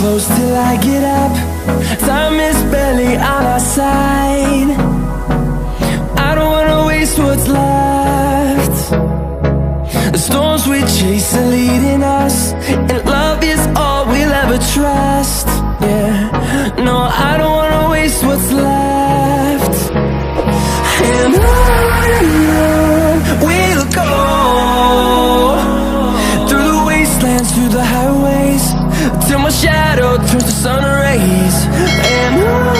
close till I get up. Time is barely on our side. I don't wanna waste what's left. The storms we chase are leading us, and love is all we'll ever trust. Yeah, no, I don't wanna waste what's left. And on we'll go, through the wastelands, through the highways, till my shadow turns to sun rays. And on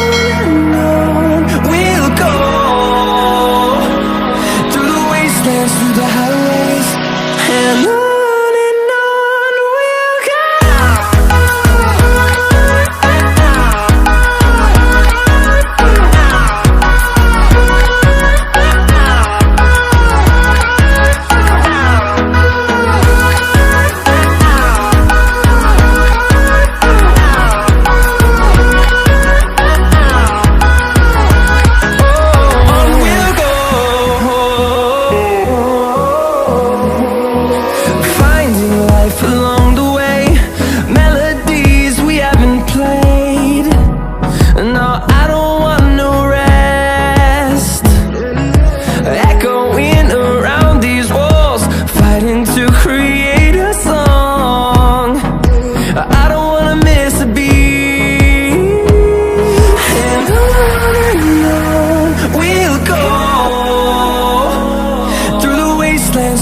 we'll go, through the wastelands, through the highways, and on we'll go.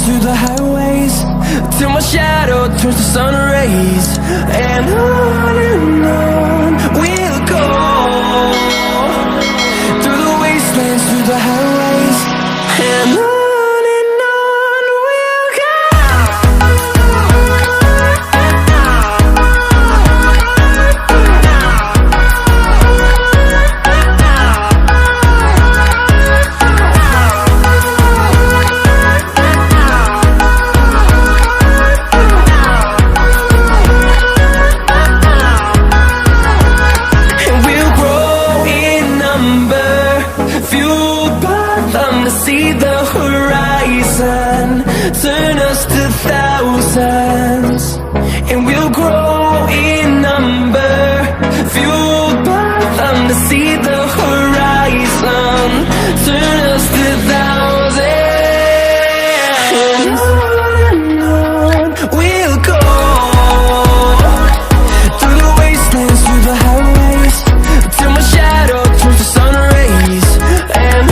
Through the highways, till my shadow turns to sun rays. And on we'll go, through the wastelands, through the highways, and on we'll go. See the horizon turn us to thousands, and we'll grow in number, fueled by them. To see the horizon turn us to thousands, and on we'll go, through the wastelands, through the highways, till my shadow turns to sun rays. And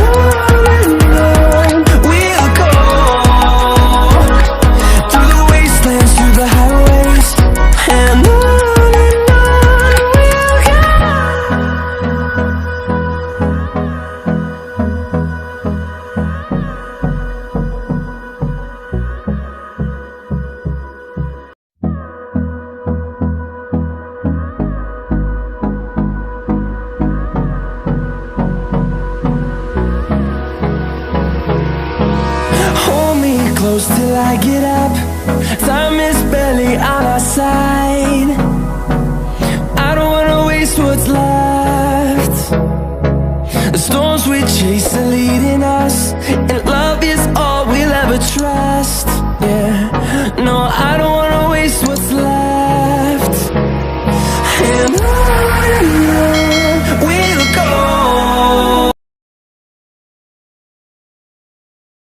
close till I get up. Time is barely on our side. I don't wanna waste what's left. The storms we chase are leading us, and love is